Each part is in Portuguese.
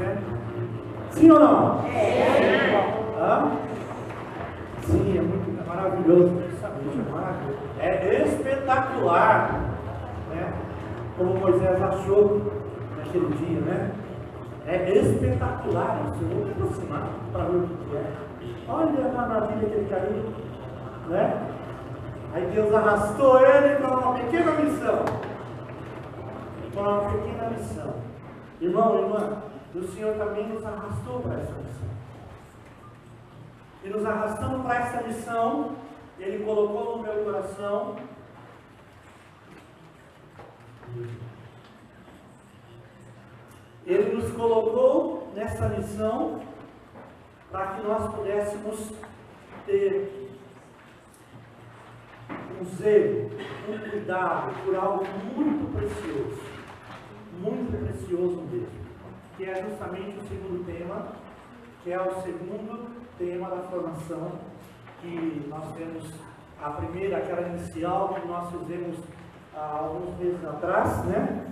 né? Sim ou não? Hã? Sim, é muito maravilhoso. É espetacular, né? Como Moisés achou naquele dia, né? É espetacular isso. Eu vou me aproximar para ver o que é. Olha a maravilha que ele caiu, né? Aí Deus arrastou ele para uma pequena missão. Irmão, irmã, o Senhor também nos arrastou para essa missão. E nos arrastando para essa missão, Ele colocou no meu coração Ele nos colocou nessa missão para que nós pudéssemos ter um zelo, um cuidado por algo muito precioso mesmo, que é justamente o segundo tema, que é o segundo tema da formação, que nós temos a primeira, aquela inicial, que nós fizemos há alguns meses atrás, né?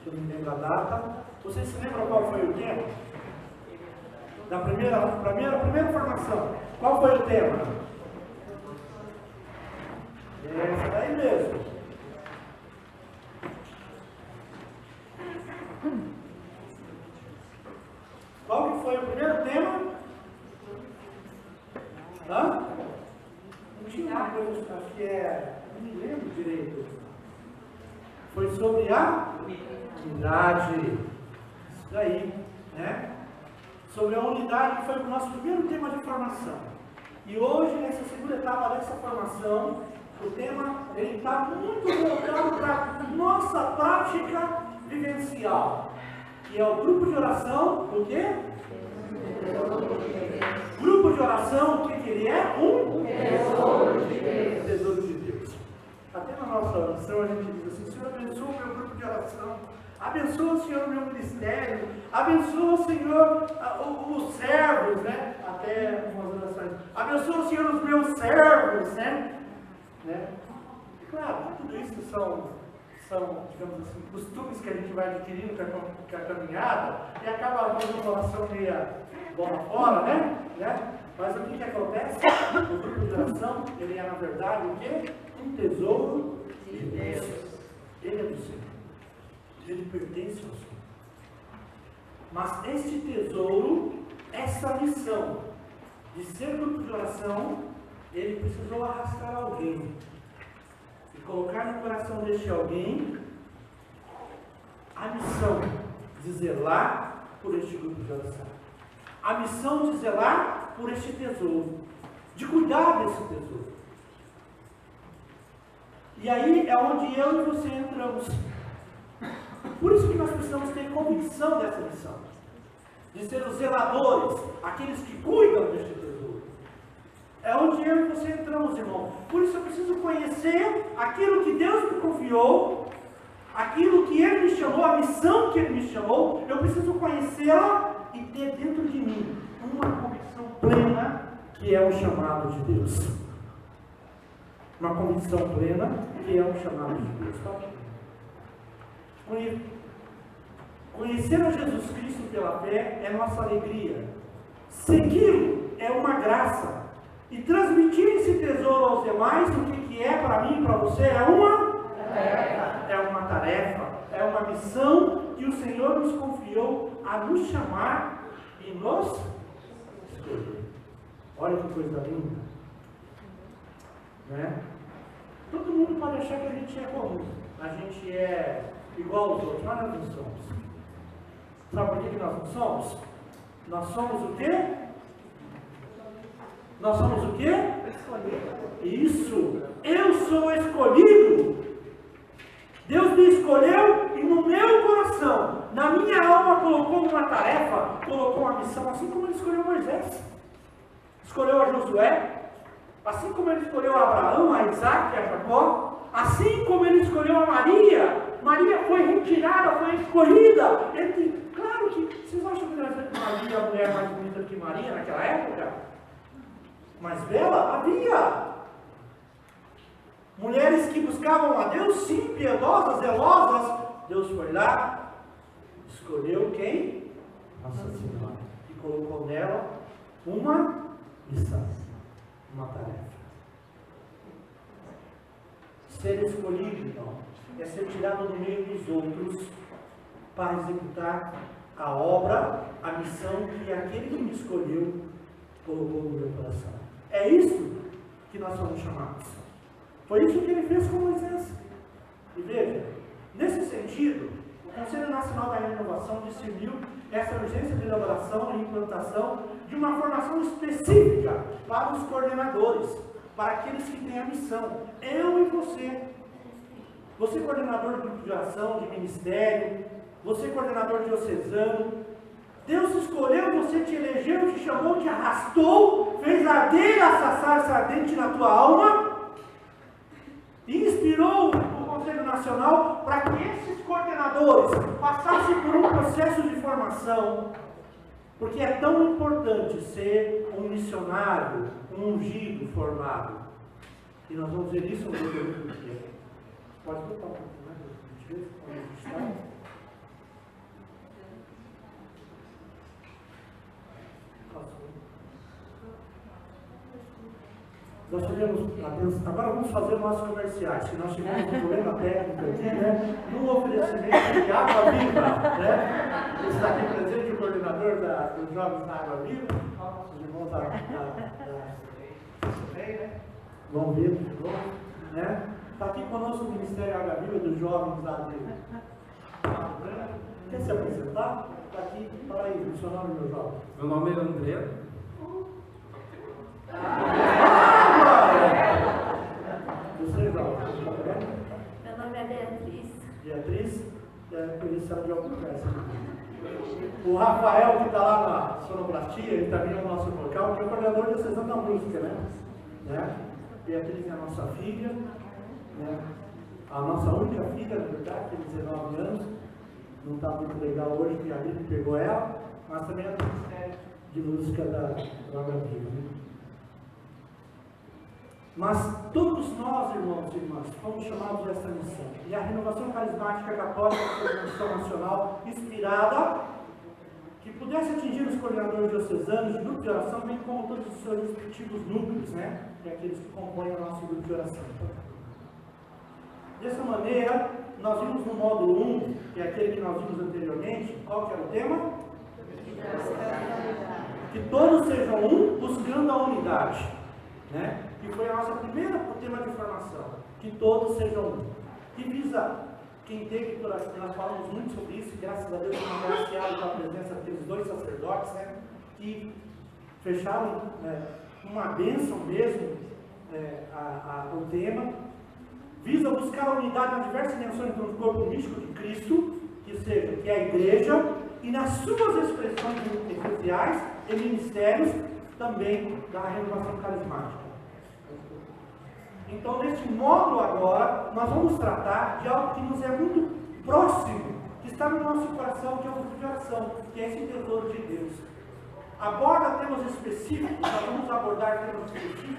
Eu não me lembro a data. Vocês se lembram qual foi o tema? Da primeira formação. Qual foi o tema? Essa daí mesmo. Qual que foi o primeiro tema? Hã? Não tinha uma coisa, acho que não me lembro direito. Foi sobre a unidade. Isso daí, né? Sobre a unidade, que foi o nosso primeiro tema de formação. E hoje, nessa segunda etapa dessa formação, o tema está muito voltado para a nossa prática vivencial, que é o grupo de oração, o quê? Grupo de oração, o que ele é? Um tesouro de Deus. Tesouro de Deus. Até na nossa oração a gente diz assim: Senhor, abençoa o meu grupo de oração, abençoa, Senhor, o meu ministério, abençoa, Senhor, os servos, né? Até umas orações, abençoa, Senhor, os meus servos, né? Claro, tudo isso são, digamos assim, costumes que a gente vai adquirindo com a caminhada e acaba fazendo uma oração meia bola fora, né? Mas o que acontece? O grupo de oração, ele é, na verdade, o quê? Um tesouro de Deus. Ele é do Senhor. Ele pertence ao Senhor. Mas este tesouro, essa missão de ser grupo de oração, ele precisou arrastar alguém. E colocar no coração deste alguém a missão de zelar por este grupo de oração. A missão de zelar por este tesouro. De cuidar desse tesouro. E aí é onde eu e você entramos. Por isso que nós precisamos ter convicção dessa missão. De ser os zeladores, aqueles que cuidam deste tesouro. É onde eu e você entramos, irmão. Por isso eu preciso conhecer aquilo que Deus me confiou, aquilo que Ele me chamou, a missão que Ele me chamou. Eu preciso conhecê-la e ter dentro de mim uma convicção plena que é o chamado de Deus. Uma convicção plena que é o chamado de Deus. Conhecer a Jesus Cristo pela fé é nossa alegria. Segui-lo é uma graça. E transmitir esse tesouro aos demais, o que é para mim e para você, é uma tarefa. É uma tarefa, é uma missão que o Senhor nos confiou a nos chamar e nos escolher. Olha que coisa linda. Né? Todo mundo pode achar que a gente é comum. A gente é igual aos outros, mas nós não somos. Sabe por que nós não somos? Nós somos o quê? Nós somos o quê? Escolhido. Isso! Eu sou escolhido! Deus me escolheu e no meu coração, na minha alma, colocou uma tarefa, colocou uma missão, assim como Ele escolheu Moisés, escolheu a Josué, assim como Ele escolheu a Abraão, a Isaac e a Jacó, assim como Ele escolheu a Maria. Maria foi retirada, foi escolhida. Claro que, vocês acham que Maria é a mulher mais bonita que Maria naquela época? Mais bela? Havia. Mulheres que buscavam a Deus, sim, piedosas, zelosas. Deus foi lá, escolheu quem? Nossa Senhora, e colocou nela uma missão, uma tarefa. Ser escolhido, então, é ser tirado do meio dos outros para executar a obra, a missão que aquele que me escolheu colocou no meu coração. É isso que nós somos chamados. Foi isso que ele fez com Moisés. E veja, nesse sentido, o Conselho Nacional da Renovação discerniu essa urgência de elaboração e implantação de uma formação específica para os coordenadores, para aqueles que têm a missão. Eu e você. Você coordenador de grupo de oração, de ministério, você coordenador diocesano. Deus escolheu, você te elegeu, te chamou, te arrastou, fez arder essa sarça ardente na tua alma e inspirou o Conselho Nacional para que esses coordenadores passassem por um processo de formação, porque é tão importante ser um missionário, um ungido formado. E nós vamos ver isso no período do dia. Pode botar um pouquinho mais para a gente ver onde a gente está. Nós tivemos, agora vamos fazer nossos comerciais, que nós tivemos um problema técnico aqui, né? No oferecimento de água viva, né? Está aqui presente o coordenador dos jovens na água viva, nossos irmãos da né? Vão ver de novo, né? Está aqui conosco o Ministério Água Viva dos jovens lá de Quer se apresentar? Está aqui, fala aí, o seu nome, meu jovem. Meu nome é André. Você, jovem? Meu nome é Beatriz. Beatriz, conhecida de algum lugar. O Rafael, que está lá na sonoplastia, ele também é o nosso vocal, que é o coordenador da sessão da música, né? Beatriz é a nossa filha, né? A nossa única filha, na verdade, tem 19 anos. Não está muito legal hoje, porque a Bíblia pegou ela, mas também é do Ministério de Música da Água Viva. Né? Mas todos nós, irmãos e irmãs, fomos chamados a esta missão. E a Renovação Carismática Católica foi uma missão nacional inspirada, que pudesse atingir os coordenadores diocesanos de grupo de oração, bem como todos os seus respectivos núcleos, né? E aqueles que compõem o nosso grupo de oração. Dessa maneira, nós vimos no módulo 1, que é aquele que nós vimos anteriormente, qual que era o tema? Que todos sejam um, buscando a unidade. Né? Que foi a nossa primeira tema de formação. Que todos sejam um. Que visa, quem teve, nós falamos muito sobre isso, e graças a Deus fomos agraciados com a presença daqueles dois sacerdotes, né? Que fecharam uma bênção mesmo o tema. Visa buscar a unidade nas diversas dimensões do corpo místico de Cristo, que é a igreja, e nas suas expressões eclesiais e ministérios também da renovação carismática. Então, neste módulo agora, nós vamos tratar de algo que nos é muito próximo, que está no nosso coração, que é o grupo de oração, que é esse tesouro de Deus. Aborda temas específicos, nós vamos abordar temas específicos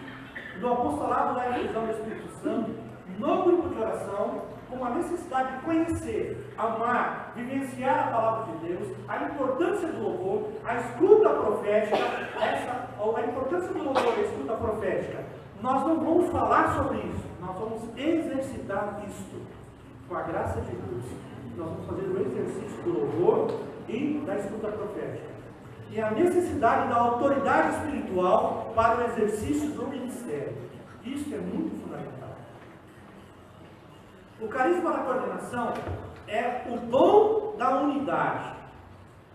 do apostolado da inclusão do Espírito Santo, no grupo de oração, com a necessidade de conhecer, amar, vivenciar a palavra de Deus, a importância do louvor, a escuta profética, a importância do louvor e a escuta profética. Nós não vamos falar sobre isso, nós vamos exercitar isto, com a graça de Deus. Nós vamos fazer o exercício do louvor e da escuta profética. E a necessidade da autoridade espiritual para o exercício do ministério. Isso é muito fundamental. O carisma da coordenação é o dom da unidade.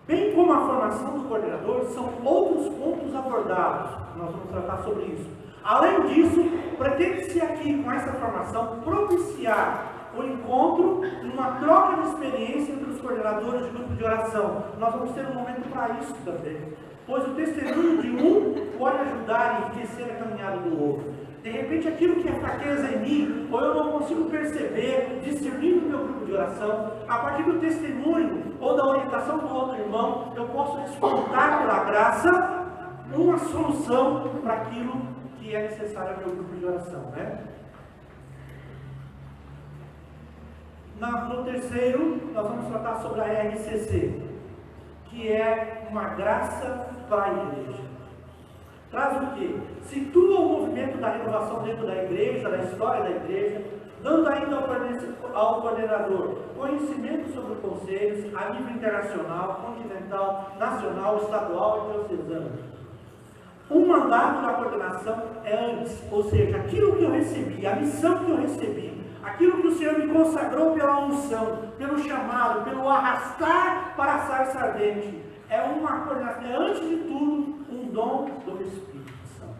Bem como a formação do coordenador, são outros pontos abordados. Nós vamos tratar sobre isso. Além disso, pretende-se aqui, com essa formação, propiciar o encontro e uma troca de experiência entre os coordenadores de grupo de oração. Nós vamos ter um momento para isso também. Pois o testemunho de um pode ajudar a enriquecer a caminhada do outro. De repente, aquilo que é fraqueza em mim, ou eu não consigo perceber, discernir no meu grupo de oração, a partir do testemunho ou da orientação do outro irmão, eu posso despontar pela graça uma solução para aquilo que é necessário ao meu grupo de oração, né? No terceiro, nós vamos tratar sobre a RCC, que é uma graça para a igreja. Traz o quê? Situa o movimento da renovação dentro da igreja, da história da igreja, dando ainda ao coordenador conhecimento sobre conselhos a nível internacional, continental, nacional, estadual e diocesano. O mandato da coordenação é antes, ou seja, aquilo que eu recebi, a missão que eu recebi, aquilo que o Senhor me consagrou pela unção, pelo chamado, pelo arrastar para a sarça ardente, é uma coordenação, é antes de tudo um dom do Espírito Santo.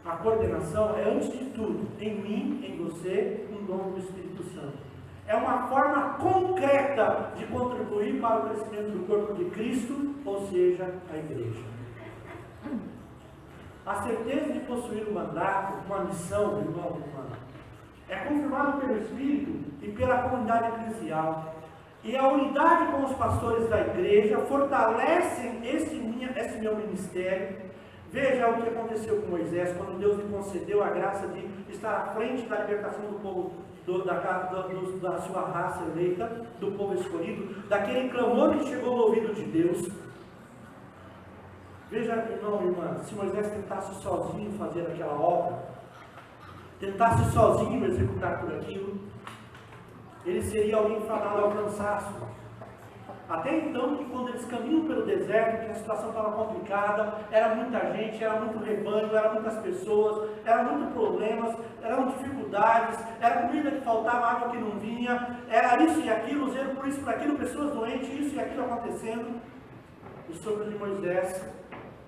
A coordenação é antes de tudo, em mim, em você, um dom do Espírito Santo. É uma forma concreta de contribuir para o crescimento do corpo de Cristo, ou seja, a igreja. A certeza de possuir um mandato, uma missão, irmão, irmã, é confirmado pelo Espírito e pela comunidade eclesial. E a unidade com os pastores da igreja fortalecem esse meu ministério. Veja o que aconteceu com Moisés, quando Deus lhe concedeu a graça de estar à frente da libertação do povo, da sua raça eleita, do povo escolhido, daquele clamor que chegou no ouvido de Deus. Veja, irmão e irmã, se Moisés tentasse sozinho fazer aquela obra, tentasse sozinho executar tudo aquilo, ele seria alguém fadado ao cansaço. Até então, que quando eles caminham pelo deserto, que a situação estava complicada, era muita gente, era muito rebanho, eram muitas pessoas, eram muitos problemas, eram dificuldades, era comida que faltava, água que não vinha, era isso e aquilo, zelo por isso, por aquilo, pessoas doentes, isso e aquilo acontecendo. O sogro de Moisés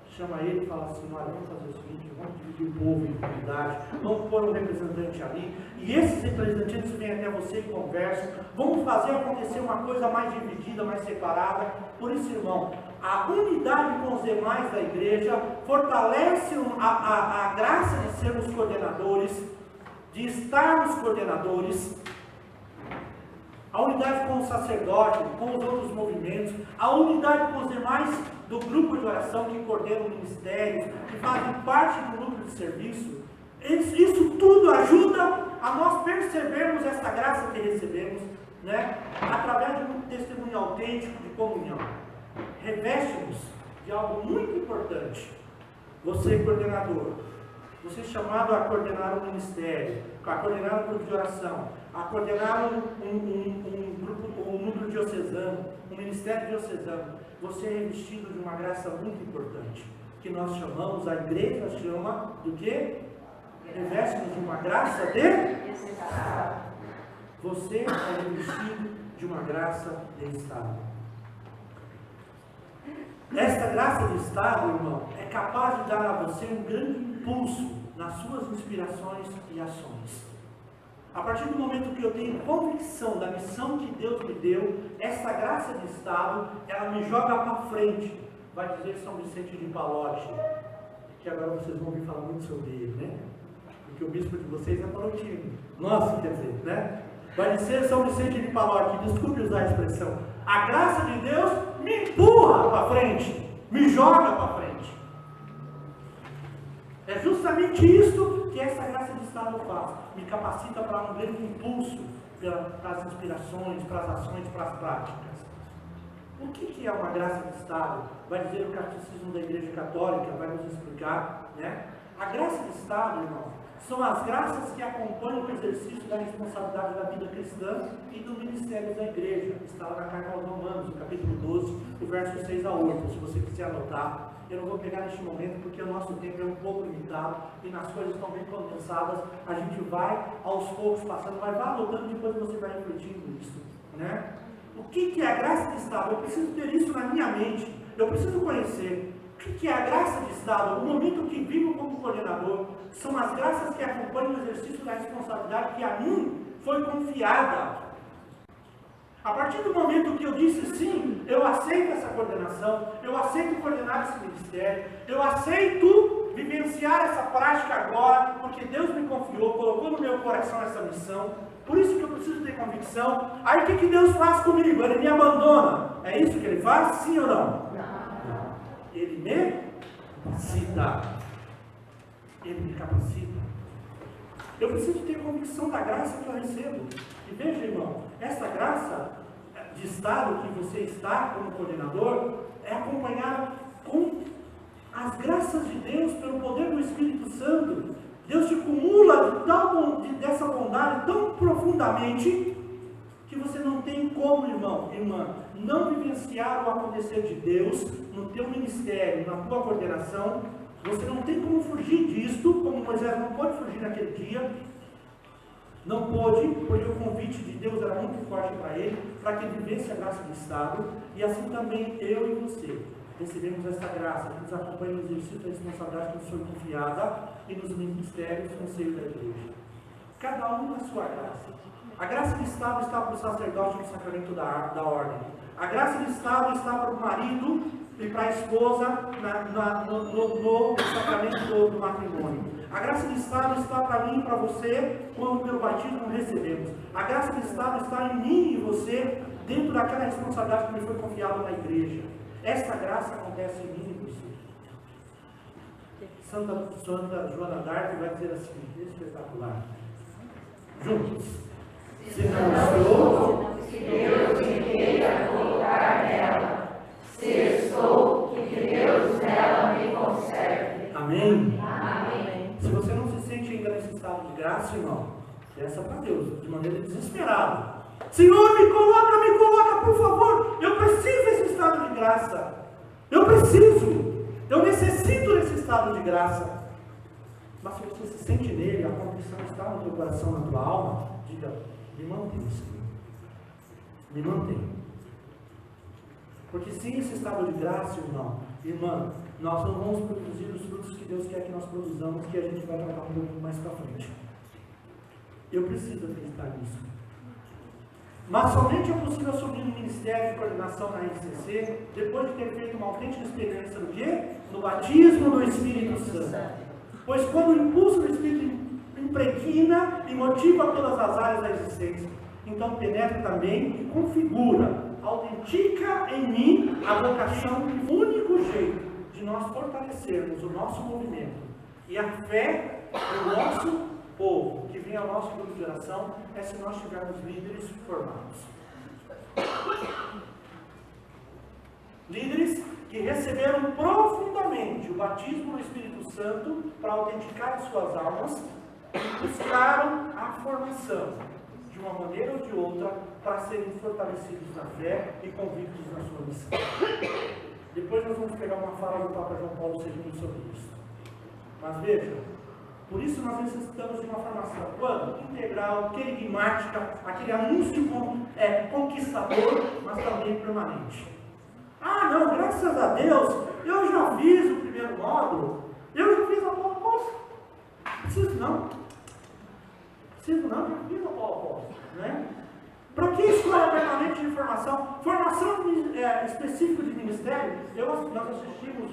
chama ele e fala assim: olha, vamos fazer o seguinte, vamos dividir o povo em comunidade, vamos pôr um representante ali, e esses representantes vêm até você e conversam, vamos fazer acontecer uma coisa mais dividida, mais separada. Por isso, irmão, a unidade com os demais da igreja fortalece a graça de sermos coordenadores, de estarmos coordenadores, a unidade com o sacerdote, com os outros movimentos, a unidade com os demais do grupo de oração que coordena o ministério, que fazem parte do núcleo de serviço. Isso tudo ajuda a nós percebermos essa graça que recebemos, né? Através de um testemunho autêntico de comunhão. Reveste-nos de algo muito importante. Você, coordenador, você é chamado a coordenar um ministério, a coordenar um grupo de oração, a coordenar um núcleo diocesano, um ministério diocesano. Você é revestido de uma graça muito importante, que nós chamamos, a igreja chama do quê? Reveste-nos de uma graça de Estado. Você é revestido de uma graça de Estado. Esta graça de Estado, irmão, é capaz de dar a você um grande impulso nas suas inspirações e ações. A partir do momento que eu tenho convicção da missão que Deus me deu, essa graça de Estado, ela me joga para frente. Vai dizer São Vicente de Palote, que agora vocês vão ouvir falar muito sobre ele, né? Porque o bispo de vocês é palotino. Nossa, quer dizer, né? Vai dizer São Vicente de Palote, desculpe usar a expressão, a graça de Deus me empurra para frente, me joga para frente. É justamente isso que essa graça de Estado faz. Me capacita para um grande impulso para as inspirações, para as ações, para as práticas. O que é uma graça de Estado? Vai dizer o Catecismo da Igreja Católica, vai nos explicar, né? A graça de Estado, irmão, são as graças que acompanham o exercício da responsabilidade da vida cristã e do ministério da igreja. Está lá na carta aos Romanos, no capítulo 12, do verso 6 a 8, se você quiser anotar. Eu não vou pegar neste momento porque o nosso tempo é um pouco limitado e nas coisas estão bem condensadas. A gente vai aos poucos passando, mas vai anotando e depois você vai refletindo nisso, né? O que é a graça de Estado? Eu preciso ter isso na minha mente. Eu preciso conhecer. O que é a graça de Estado? O momento que vivo como coordenador são as graças que acompanham o exercício da responsabilidade que a mim foi confiada. A partir do momento que eu disse sim, eu aceito essa coordenação, eu aceito coordenar esse ministério, eu aceito vivenciar essa prática agora, porque Deus me confiou, colocou no meu coração essa missão, por isso que eu preciso ter convicção. Aí o que Deus faz comigo? Ele me abandona. É isso que Ele faz? Sim ou não? Não. Ele me capacita. Ele me capacita. Eu preciso ter convicção da graça que eu recebo. E veja, irmão, essa graça, de estado que você está como coordenador é acompanhada com as graças de Deus, pelo poder do Espírito Santo. Deus te acumula dessa bondade tão profundamente que você não tem como, irmão, irmã, não vivenciar o acontecer de Deus no teu ministério, na tua coordenação. Você não tem como fugir disto, como Moisés não pôde fugir naquele dia. Não pôde, porque o convite de Deus era muito forte para ele, para que ele vivesse a graça do Estado, e assim também eu e você recebemos essa graça, que nos acompanha no exercício da responsabilidade que nos foi confiada e nos ministérios no seio da igreja. Cada um na sua graça. A graça do Estado está para o sacerdote no sacramento da ordem. A graça do Estado está para o marido e para a esposa no sacramento do matrimônio. A graça do Estado está para mim e para você quando pelo batismo recebemos. A graça do Estado está em mim e você dentro daquela responsabilidade que me foi confiada na igreja. Esta graça acontece em mim e você. Santa Joana d'Arc vai dizer assim, espetacular. Juntos. Se não sou, que Deus me queira colocar nela. Se sou, que Deus nela me conserve. Amém? Amém. Se você não se sente ainda nesse estado de graça, irmão, peça para Deus, de maneira desesperada. Senhor, me coloca, por favor. Eu preciso desse estado de graça. Eu necessito desse estado de graça. Mas se você se sente nele, a convicção está no teu coração, na tua alma, diga, me mantém, Senhor. Me mantém. Porque sem esse estado de graça, irmão, irmã, nós não vamos produzir os frutos que Deus quer que nós produzamos, que a gente vai tratar um pouco mais para frente. Eu preciso acreditar nisso. Mas somente é possível assumir um ministério de coordenação na RCC depois de ter feito uma autêntica experiência do quê? No batismo do Espírito Santo. Pois quando o impulso do Espírito impregna e motiva todas as áreas da existência, então penetra também e configura, autentica em mim a vocação, o único jeito de nós fortalecermos o nosso movimento e a fé do nosso povo, que vem ao nosso grupo de oração, é se nós tivermos líderes formados. Líderes que receberam profundamente o batismo do Espírito Santo para autenticar as suas almas e buscaram a formação, de uma maneira ou de outra, para serem fortalecidos na fé e convictos na sua missão. Depois nós vamos pegar uma fala do Papa João Paulo II sobre isso. Mas veja, por isso nós necessitamos de uma formação. Quando? Integral, querigmática, aquele anúncio conquistador, mas também permanente. Ah, não, graças a Deus, eu já fiz o primeiro módulo, eu já fiz a Paulo Apóstolo. Preciso não, já fiz a Paulo Apóstolo, né? Para que escola permanente de formação? Formação específica de ministério. Nós assistimos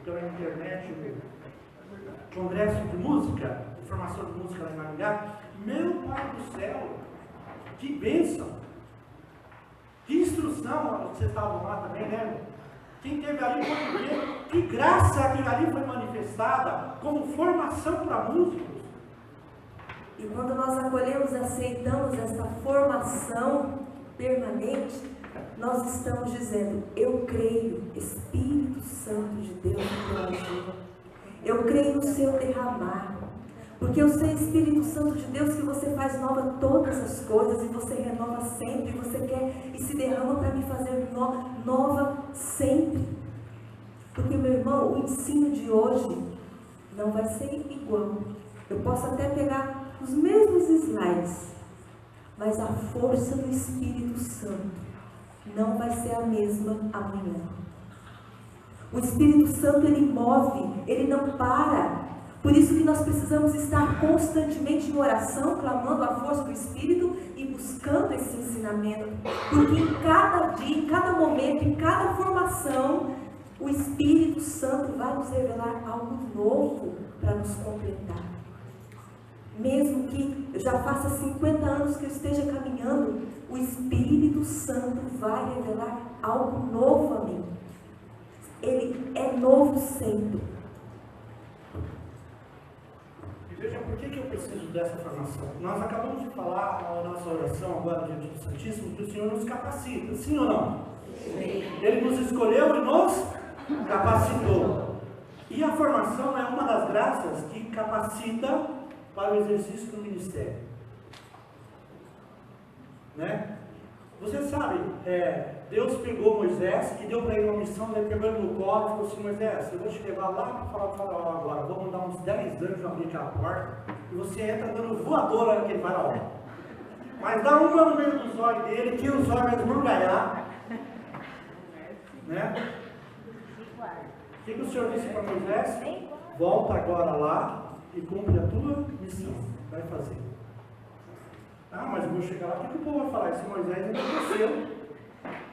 pela internet o congresso de música, formação de música lá em Maringá. Meu Pai do céu, que bênção! Que instrução, vocês estavam lá também, né? Quem esteve ali pode ver que graça que ali foi manifestada como formação para músicos. E quando nós acolhemos e aceitamos essa formação permanente, nós estamos dizendo, eu creio, Espírito Santo de Deus me ajuda. Eu creio no seu derramar. Porque eu sei, Espírito Santo de Deus, que você faz nova todas as coisas, e você renova sempre, e você quer e se derrama para me fazer nova sempre. Porque, meu irmão, o ensino de hoje não vai ser igual. Eu posso até pegar os mesmos slides, mas a força do Espírito Santo não vai ser a mesma amanhã. O Espírito Santo, ele move, ele não para. Por isso que nós precisamos estar constantemente em oração, clamando a força do Espírito e buscando esse ensinamento. Porque em cada dia, em cada momento, em cada formação, o Espírito Santo vai nos revelar algo novo para nos completar. Mesmo que eu já faça 50 anos que eu esteja caminhando, o Espírito Santo vai revelar algo novo a mim. Ele é novo sempre. E veja por que eu preciso dessa formação? Nós acabamos de falar na nossa oração agora diante do Santíssimo que o Senhor nos capacita, sim ou não? Sim. Ele nos escolheu e nos capacitou. E a formação é uma das graças que capacita para o exercício do ministério. Né? Você sabe, Deus pegou Moisés e deu para ele uma missão, ele pegou ele no colo e falou assim: Moisés, eu vou te levar lá para falar do faraó agora, vou mandar uns 10 anos abrir aquela porta, e você entra dando voadora naquele faraó. Mas dá uma no meio dos olhos dele, tira os olhos, vai desmurgalhar. Né? O que o Senhor disse para Moisés? Volta agora lá e cumpre a tua missão. Vai fazer. Ah, mas eu vou chegar lá, o que o povo vai falar? Esse Moisés ainda cresceu.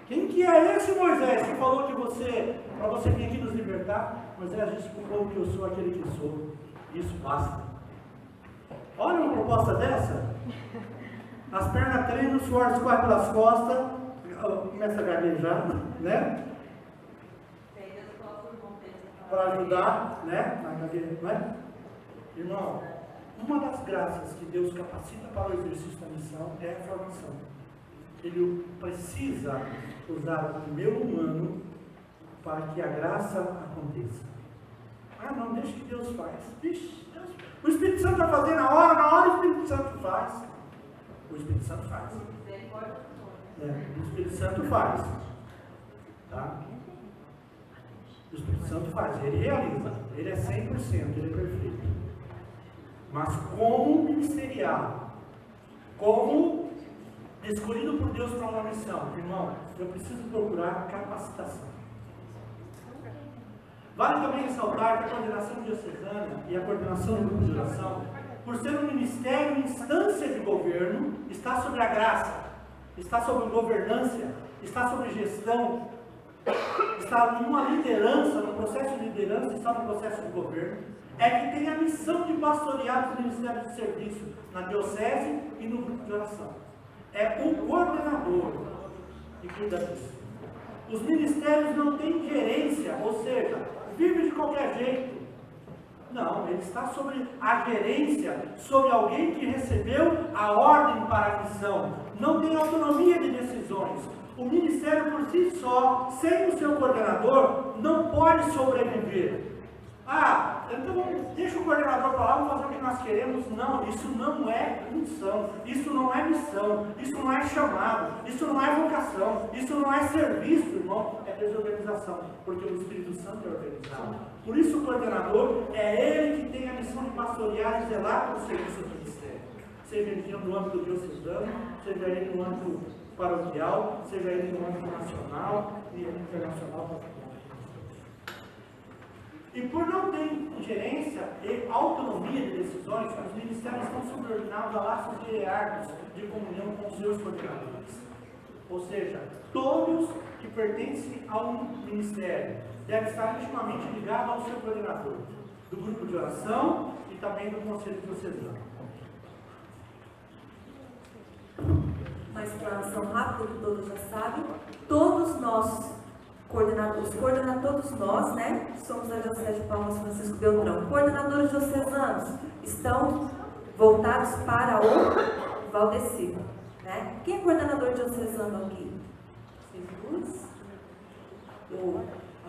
Quem que é esse Moisés que falou que para você vir aqui nos libertar? Moisés disse para o povo que eu sou aquele que sou. Isso basta. Olha uma proposta dessa. As pernas tremem, o suor escorre pelas costas, começa a gaguejar, né? Para ajudar, né? Né? Irmão, uma das graças que Deus capacita para o exercício da missão é a formação. Ele precisa usar o meu humano para que a graça aconteça. Ah, não, deixa que Deus faz. Vixe, Deus. O Espírito Santo vai fazer na hora o Espírito Santo faz. O Espírito Santo faz. O Espírito Santo faz. Tá? O Espírito Santo faz, ele realiza. Ele é 100%, ele é perfeito. Mas como ministerial, como escolhido por Deus para uma missão, irmão, eu preciso procurar capacitação. Vale também ressaltar que a coordenação diocesana e a coordenação do grupo de oração, por ser um ministério em instância de governo, está sobre a graça, está sobre governância, está sobre gestão, está numa liderança, no processo de liderança, está no processo de governo, é que tem a missão de pastorear os ministérios de serviço na diocese e no grupo de oração. É o coordenador que cuida disso. Os ministérios não têm gerência, ou seja, vive de qualquer jeito. Não, ele está sobre a gerência, sobre alguém que recebeu a ordem para a missão. Não tem autonomia de decisões. O ministério por si só, sem o seu coordenador, não pode sobreviver. Ah, então deixa o coordenador para lá, vamos fazer o que nós queremos. Não, isso não é missão, isso não é missão, isso não é chamado, isso não é vocação, isso não é serviço, irmão, é desorganização, porque o Espírito Santo é organizado. Por isso o coordenador é ele que tem a missão de pastorear e zelar pelo serviço do ministério. Seja ele no âmbito diocesano, seja ele no âmbito paroquial, seja ele no âmbito nacional e internacional. E por não ter ingerência e autonomia de decisões, os ministérios estão subordinados a laços hierárquicos de comunhão com os seus coordenadores. Ou seja, todos que pertencem a um ministério devem estar intimamente ligados ao seu coordenador, do grupo de oração e também do conselho diocesano. Uma explanação rápida que todos já sabem. Todos nós, todos nós, né, somos da Diocese de Palmas Francisco Beltrão. Coordenadores diocesanos estão voltados para o Valdecir, né? Quem é coordenador diocesano aqui? Jesus? Ou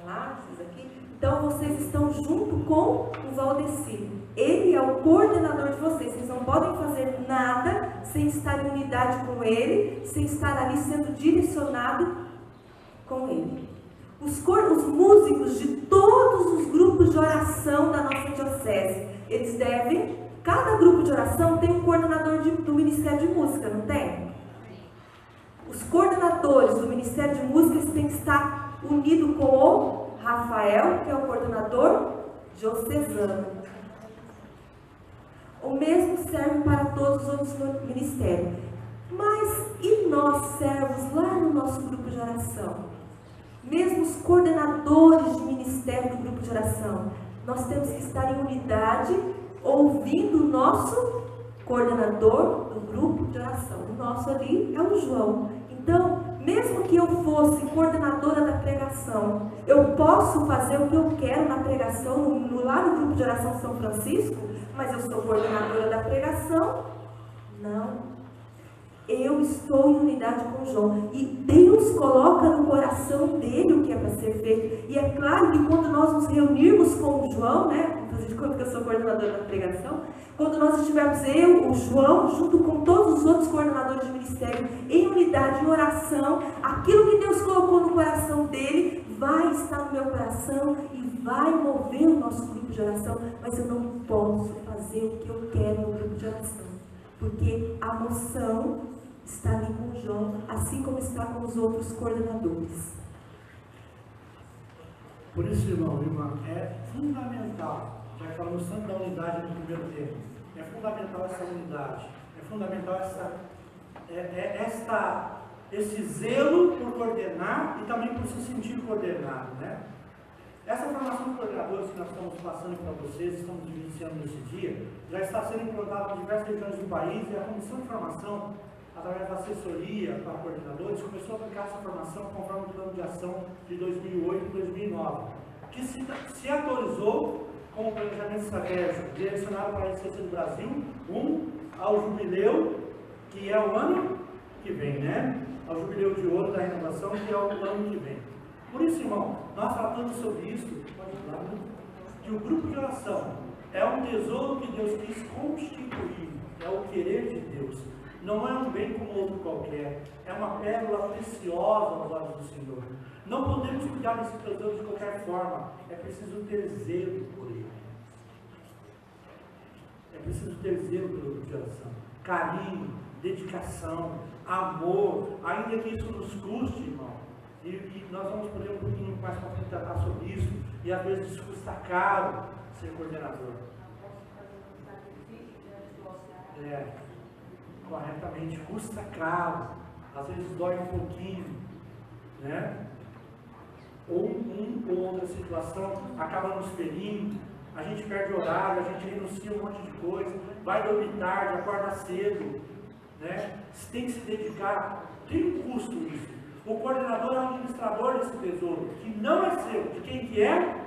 lá, vocês aqui? Então vocês estão junto com o Valdecir. Ele é o coordenador de vocês. Vocês não podem fazer nada sem estar em unidade com ele, sem estar ali sendo direcionado com ele. Os músicos de todos os grupos de oração da nossa diocese, eles devem, cada grupo de oração tem um coordenador do Ministério de Música, não tem? Os coordenadores do Ministério de Música eles têm que estar unidos com o Rafael, que é o coordenador diocesano. O mesmo serve para todos os outros ministérios. Mas e nós, servos, lá no nosso grupo de oração? Mesmo os coordenadores de ministério do grupo de oração, nós temos que estar em unidade, ouvindo o nosso coordenador do grupo de oração. O nosso ali é o João. Então, mesmo que eu fosse coordenadora da pregação, eu posso fazer o que eu quero na pregação, lá no grupo de oração São Francisco? Mas eu sou coordenadora da pregação? Não. Eu estou em unidade com João. E Deus coloca no coração dele o que é para ser feito. E é claro que quando nós nos reunirmos com o João, né? Vou fazer de conta que eu sou coordenadora da pregação. Quando nós estivermos, eu, o João, junto com todos os outros coordenadores de ministério, em unidade, em oração, aquilo que Deus colocou no coração dele vai estar no meu coração e vai mover o nosso grupo de oração. Mas eu não posso fazer o que eu quero no grupo de oração. Porque a moção está ali com o João, assim como está com os outros coordenadores. Por isso, irmão, irmã, é fundamental, já que falamos tanto da unidade no primeiro tempo, é fundamental essa unidade, é fundamental esse zelo por coordenar e também por se sentir coordenado, né? Essa formação de coordenadores que nós estamos passando para vocês, estamos iniciando nesse dia, já está sendo implantada em diversas regiões do país e a Comissão de Formação, através da assessoria para coordenadores, começou a aplicar essa formação conforme o plano de ação de 2008 e 2009, que se atualizou com o planejamento estratégico direcionado para a Receita do Brasil, ao jubileu, que é o ano que vem, né? Ao jubileu de ouro da renovação, que é o ano que vem. Por isso, irmão, nós tratamos sobre isso, que o grupo de oração é um tesouro que Deus quis constituir, é o querer de Deus. Não é um bem como outro qualquer, é uma pérola preciosa aos olhos do Senhor. Não podemos cuidar desse tesouro de qualquer forma, é preciso ter zelo por ele. É preciso ter zelo pelo grupo de oração, carinho, dedicação, amor, ainda que isso nos custe, irmão. E nós vamos poder um pouquinho mais para frente tratar sobre isso, e às vezes isso custa caro ser coordenador. Corretamente, custa caro, às vezes dói um pouquinho, né? Ou outra situação acaba nos ferindo, a gente perde horário, a gente renuncia um monte de coisa, vai dormir tarde, acorda cedo, né? Você tem que se dedicar, tem um custo isso. O coordenador é o administrador desse tesouro, que não é seu, de quem que é?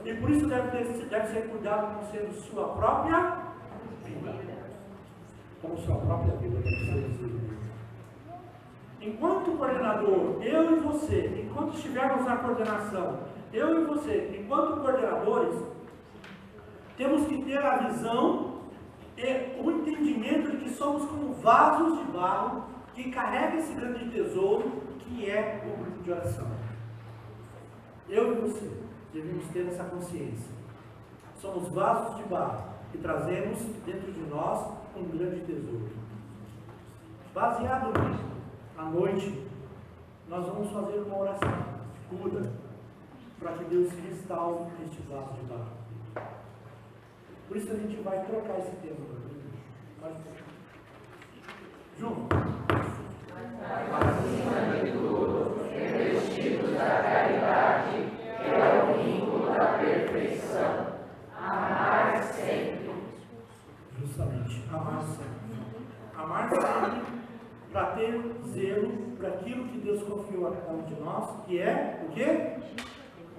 E por isso deve ser cuidado como sendo sua própria vida. Como sua própria vida deve ser. Enquanto coordenador, eu e você, enquanto estivermos na coordenação, eu e você, enquanto coordenadores, temos que ter a visão e o entendimento de que somos como vasos de barro que carrega esse grande tesouro que é o grupo de oração. Eu e você devemos ter essa consciência. Somos vasos de barro que trazemos dentro de nós um grande tesouro. Baseado nisso, à noite, nós vamos fazer uma oração de cura para que Deus restaure este vaso de barro. Por isso a gente vai trocar esse tema. Junto. Acima de tudo, revestidos da caridade, que é o vínculo da perfeição. Amar sempre. Justamente, amar sempre. Amar sempre para ter zelo para aquilo que Deus confiou a cada um de nós, que é o quê?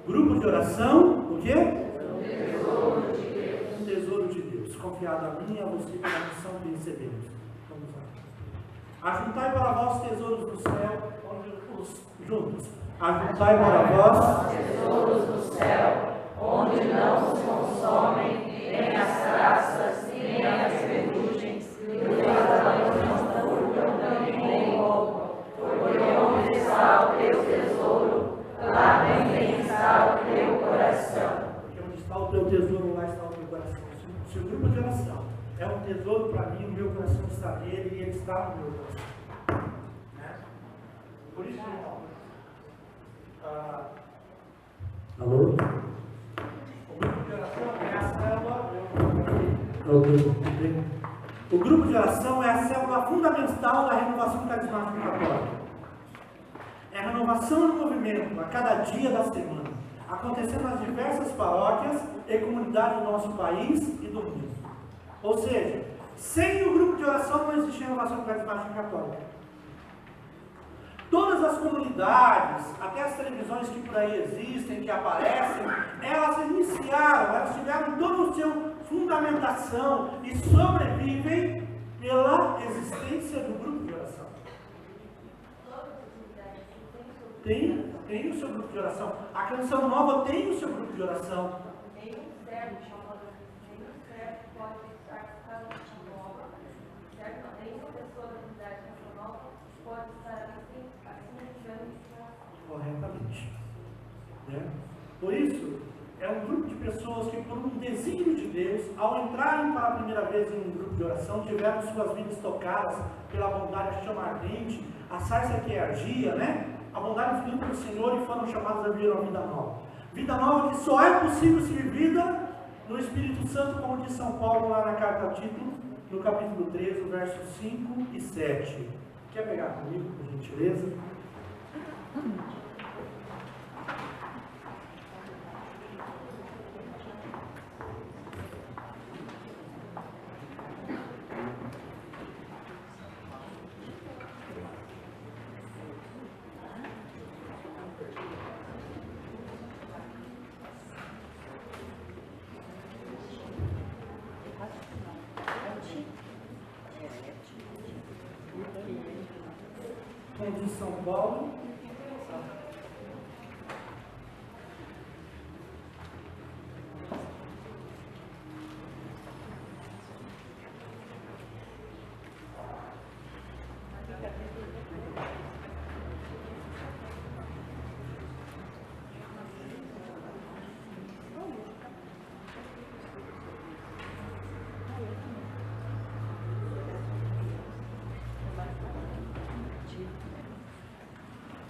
Grupo de oração, o quê? Tesouro de Deus. Um tesouro de Deus, confiado a mim e a você pela missão que recebemos. Vamos lá. Ajuntai para vós tesouros do céu, juntos. Ajuntai para vós tesouros do céu, onde não se consomem nem as traças, nem as ferrugens, e os ladrões não furtam, nem roubam. Porque onde está o teu tesouro, lá também está o teu coração. Porque onde está o teu tesouro, lá está o teu coração. Se o grupo de oração é um tesouro para mim, o meu coração está nele e ele está no meu coração. Né? Por isso, irmão. Alô? O grupo de oração é a célula. O grupo de oração é a célula fundamental da renovação carismática católica. É a renovação do movimento a cada dia da semana, acontecendo nas diversas paróquias e comunidades do nosso país e do mundo. Ou seja, sem o grupo de oração não existe renovação carismática católica. Todas as comunidades, até as televisões que por aí existem, que aparecem, elas iniciaram, elas tiveram todo o seu fundamentação e sobrevivem pela existência do grupo de oração. Tem o seu grupo de oração. A Canção Nova tem o seu grupo de oração. Nenhum servo pode estar na Canção Nova, certo? Nenhuma pessoa da comunidade Canção Nova pode estar assim Corretamente. Né? Por isso, é um grupo de pessoas que, por um desígnio de Deus, ao entrarem pela primeira vez em um grupo de oração, tiveram suas vidas tocadas pela bondade, a chama ardente, a sarça que ardia, né? A bondade infinita do Senhor, e foram chamados a viver uma vida nova. Vida nova que só é possível ser vivida no Espírito Santo, como diz São Paulo lá na carta a Tito, no capítulo 13, versos 5 e 7. Quer pegar comigo, por gentileza? De São Paulo.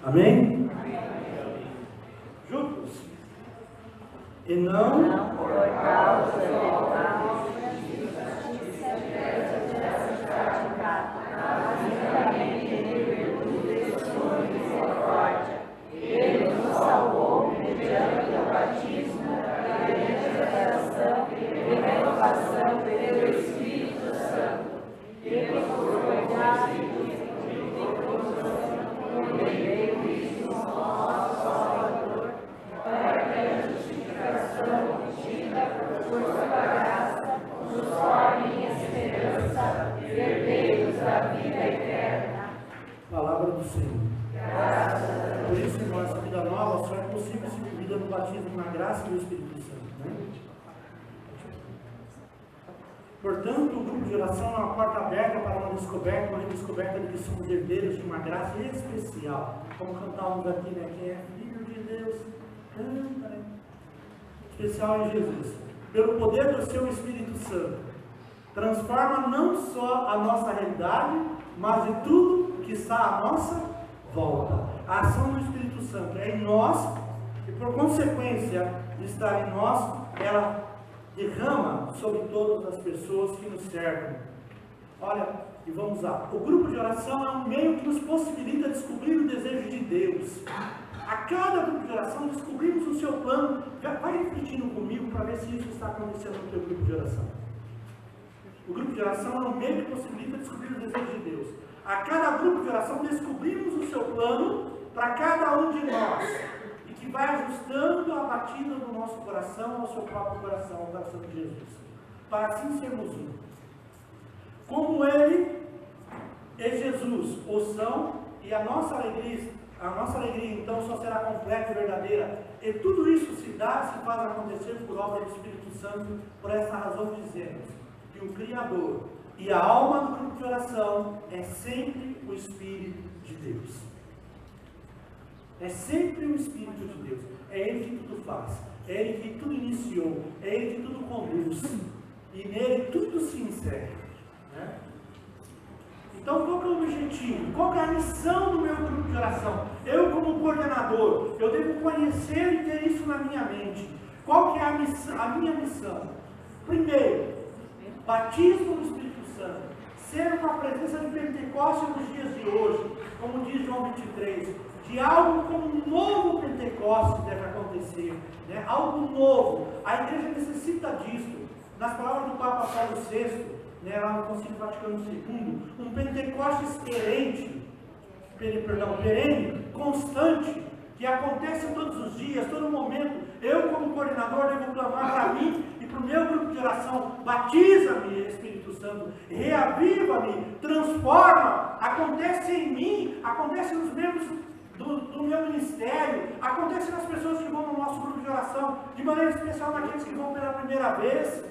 Amém? Juntos. E não por causa de Ele nos salvou mediante o batismo da regeneração e renovação pelo Espírito Santo, que nos foi dado palavra do Senhor. Por isso, irmãos, essa vida nova só é possível ser vivida no batismo na graça do Espírito Santo. Né? Portanto, o grupo de oração é uma porta aberta para uma redescoberta de que somos herdeiros de uma graça especial. Como cantávamos aqui, né? Quem é filho de Deus, canta, né? Especial em Jesus. Pelo poder do seu Espírito Santo, transforma não só a nossa realidade, mas de tudo que está à nossa volta. A ação do Espírito Santo é em nós, e por consequência de estar em nós, ela derrama sobre todas as pessoas que nos cercam. Olha, e vamos lá. O grupo de oração é um meio que nos possibilita descobrir o desejo de Deus. A cada grupo de oração descobrimos o seu plano. Vai refletindo comigo para ver se isso está acontecendo no teu grupo de oração. O grupo de oração é um meio que possibilita descobrir o desejo de Deus. A cada grupo de oração descobrimos o seu plano para cada um de nós, e que vai ajustando a batida do nosso coração ao seu próprio coração, ao coração de Jesus, para assim sermos um. Como Ele e Jesus o são, e a nossa alegria então só será completa e verdadeira, e tudo isso se faz acontecer por obra do Espírito Santo. Por essa razão dizemos que o Criador e a alma do grupo de oração é sempre o Espírito de Deus. É sempre o Espírito de Deus. É Ele que tudo faz. É Ele que tudo iniciou. É Ele que tudo conduz. E nele tudo se encerra. Né? Então, qual que é o objetivo? Qual que é a missão do meu grupo de oração? Eu, como coordenador, eu devo conhecer e ter isso na minha mente. Qual que é a minha missão? Primeiro, batismo no Espírito Santo. Ser uma presença de Pentecostes nos dias de hoje, como diz João 23, de algo como um novo Pentecostes deve acontecer, né? Algo novo. A igreja necessita disso. Nas palavras do Papa Paulo VI, né, lá no Concílio Vaticano II, um Pentecostes perene, constante, que acontece todos os dias, todo momento. Eu, como coordenador, devo clamar para mim e para o meu grupo de oração: batiza-me, Espírito Santo, reaviva-me, transforma, acontece em mim, acontece nos membros do meu ministério, acontece nas pessoas que vão no nosso grupo de oração, de maneira especial naqueles que vão pela primeira vez,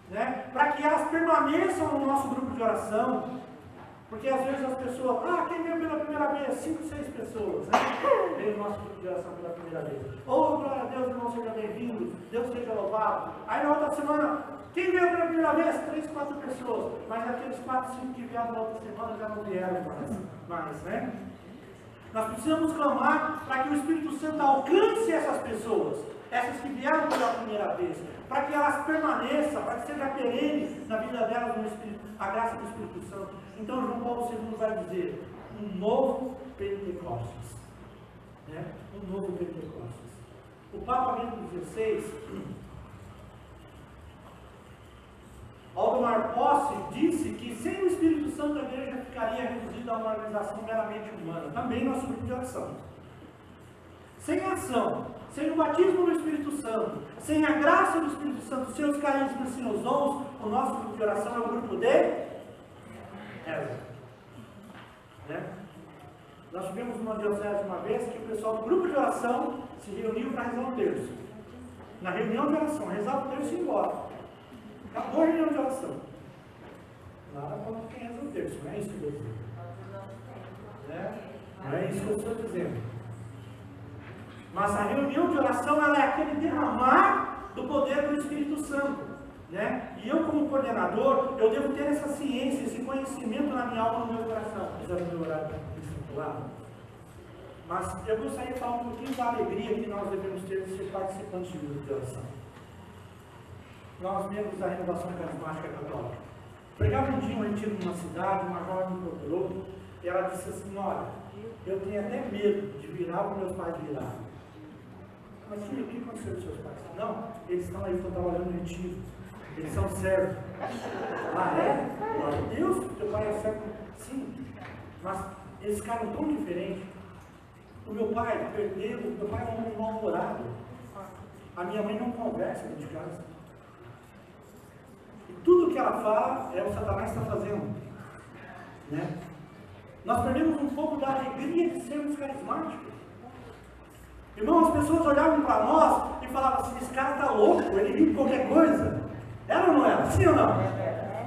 né? Para que elas permaneçam no nosso grupo de oração, porque às vezes as pessoas, quem veio pela primeira vez? 5, 6 pessoas, né? Veio no nosso grupo de oração pela primeira vez. Glória a Deus, irmão, seja bem-vindo, Deus seja louvado. Aí na outra semana, quem veio pela primeira vez? 3, 4 pessoas, mas aqueles 4, 5 que vieram na outra semana já não vieram mais, né? Nós precisamos clamar para que o Espírito Santo alcance essas pessoas, essas que vieram pela primeira vez, para que elas permaneçam, para que seja perene na vida delas a graça do Espírito Santo. Então João Paulo II vai dizer, um novo Pentecostes. Né? Um novo Pentecostes. O Papa Bento XVI, ao tomar posse, disse que sem o Espírito Santo a igreja ficaria reduzida a uma organização meramente humana. Também nosso grupo de oração. Sem ação, sem o batismo do Espírito Santo, sem a graça do Espírito Santo, seus carismas e seus dons, o nosso grupo de oração é um grupo de reza. Né? Nós tivemos uma diocese uma vez que o pessoal do grupo de oração se reuniu para rezar o terço. Na reunião de oração, rezar o terço e ir embora. Acabou a reunião de oração. Nada contra quem reza o terço, não é isso que eu estou dizendo. Não é isso que eu estou dizendo. Mas a reunião de oração ela é aquele derramar do poder do Espírito Santo. Né? E eu, como coordenador, eu devo ter essa ciência, esse conhecimento na minha alma, no meu coração. Apesar do meu horário discipulado. Mas eu gostaria de falar um pouquinho da alegria que nós devemos ter de ser participantes do grupo de oração. Nós, membros da Renovação Carismática Católica. Pregava um dia um retiro numa cidade, uma jovem me procurou, e ela disse assim, olha, eu tenho até medo de virar o que meus pais viraram. Mas filho, o que aconteceu com seus pais? Não, eles estão aí, estão trabalhando no retiro. Eles são servos. Glória a Deus, teu pai é servo. Sim, mas eles ficaram tão diferentes. O meu pai perdeu, o meu pai é um homem mal-humorado. A minha mãe não conversa dentro de casa. E tudo que ela fala é o Satanás está fazendo. Né? Nós perdemos um pouco da alegria de sermos carismáticos. Irmão, as pessoas olhavam para nós e falavam assim, esse cara está louco, ele vive qualquer coisa. Era ou não era? Sim ou não?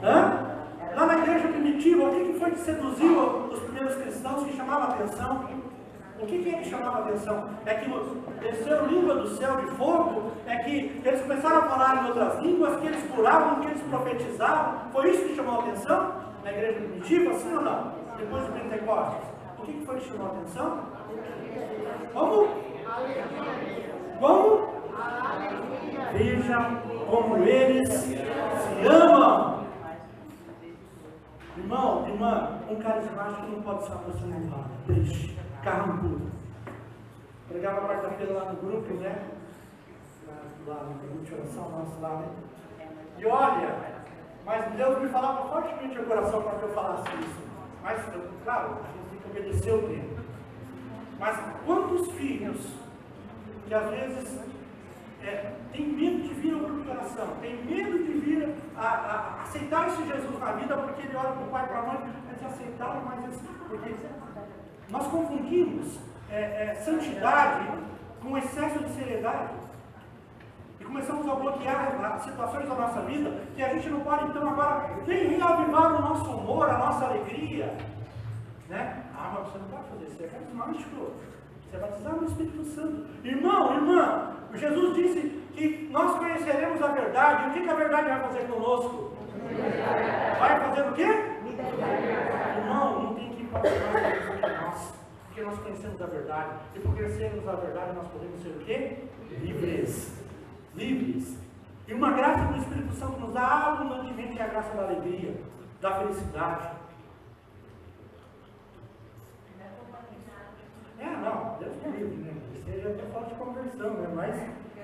Hã? Lá na igreja primitiva, o que foi que seduziu os primeiros cristãos que chamava a atenção? O que é que chamava a atenção? É que desceu língua do céu de fogo, é que eles começaram a falar em outras línguas, que eles curavam, que eles profetizavam. Foi isso que chamou a atenção na igreja primitiva, sim ou não? Depois do Pentecostes. O que foi que chamou a atenção? Como? Como? Veja como eles se amam. Irmão, irmã, um carismático não pode se aproximar do lado. Deixe, carrancudo. Pregava quarta-feira lá no grupo, né? Lá no grupo de oração, nosso lá, né? E olha, mas Deus me falava fortemente no coração para que eu falasse isso. Mas, claro, a gente tem que obedecer o tempo. Mas quantos filhos que às vezes tem medo de vir ao grupo de oração, tem medo de vir a aceitar esse Jesus na vida, porque ele olha para o pai e para a mãe, eles aceitaram, mas eles, porque nós confundimos santidade com excesso de seriedade. E começamos a bloquear situações da nossa vida que a gente não pode, então, agora, vem reavivar o nosso humor, a nossa alegria. Né? Mas você não pode fazer isso, é carismático. Você vai batizar no Espírito Santo. Irmão, irmã, Jesus disse que nós conheceremos a verdade. O que a verdade vai fazer conosco? Vai fazer o quê? Irmão, não tem que fazer nós. Porque nós conhecemos a verdade. E por conhecermos a verdade, nós podemos ser o quê? Livres. Livres. E uma graça do Espírito Santo nos dá abundantemente a graça da alegria, da felicidade. Não, Deus me livre, né? Seja até falta de conversão, né? Mas,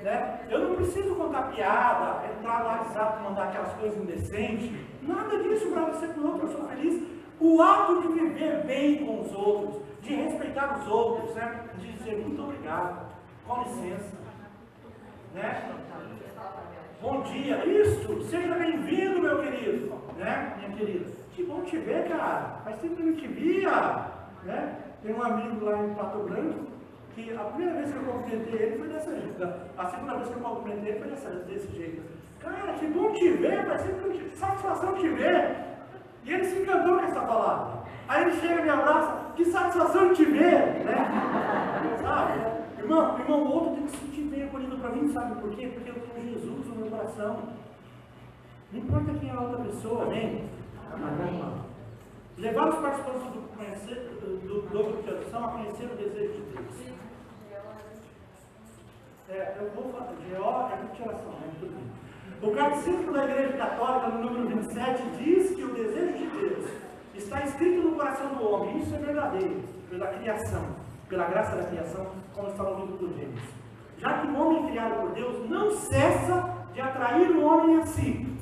né? Eu não preciso contar piada, entrar no WhatsApp, mandar aquelas coisas indecentes. Nada disso para você para o outro, eu sou feliz. O ato de viver bem com os outros, de respeitar os outros, né? De dizer muito obrigado, com licença, né? Bom dia, isso, seja bem-vindo, meu querido, né, minha querida. Que bom te ver, cara, faz tempo que eu não te via, né? Tem um amigo lá em Pato Branco, que a primeira vez que eu cumprimentei ele foi dessa jeito, a segunda vez que eu cumprimentei ele foi desse jeito. Cara, que bom te ver, faz tempo que eu não te... satisfação te ver. E ele se encantou com essa palavra. Aí ele chega e me abraça, que satisfação de te ver, né? Sabe? Irmão, o outro tem que se sentir bem acolhido para mim, sabe por quê? Porque eu tenho Jesus no meu coração. Não importa quem é a outra pessoa, amém? Amém. Levar os participantes do grupo de oração a conhecer o desejo de Deus. Eu vou falar, GO é grupo de oração, né? Tudo bem. O Catecismo da Igreja Católica, no número 27, diz que o desejo de Deus está escrito no coração do homem. Isso é verdadeiro, pela criação, pela graça da criação, como está no livro do Gênesis. Já que o homem criado por Deus não cessa de atrair o homem a si.